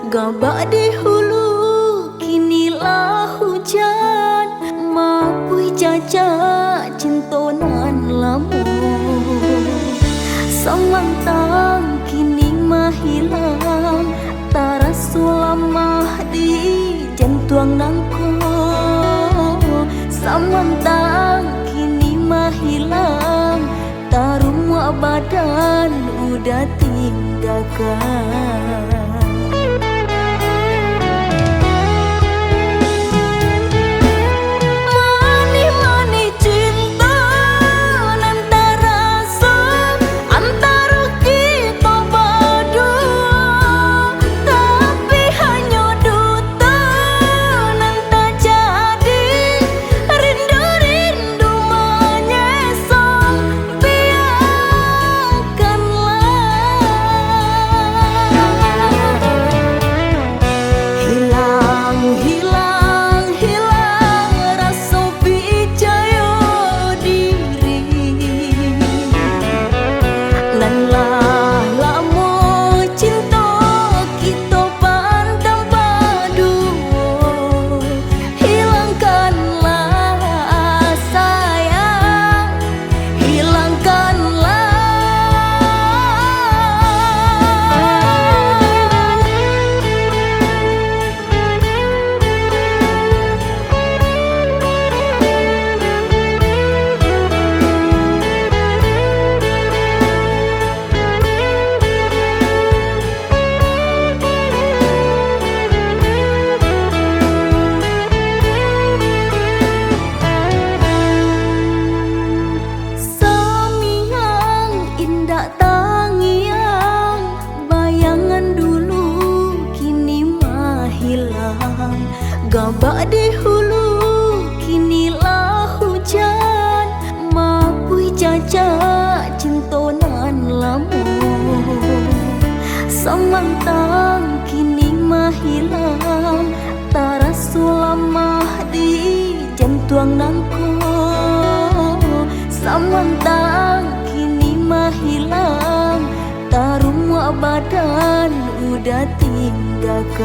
Gabak di hulu kinilah hujan, mapui jajak cintonan lamu. Samantang kini mahilang, taras sulamah di jantuang nangko. Samantang kini mahilang, tarum badan udah tinggalkan. Gabak di hulu kinilah hujan, mapui jajak cintonan lamu. Samantang kini mahilang, taras sulamah di jantuang nangko. Samantang kini mahilang, tarum badan udah tinggalkan.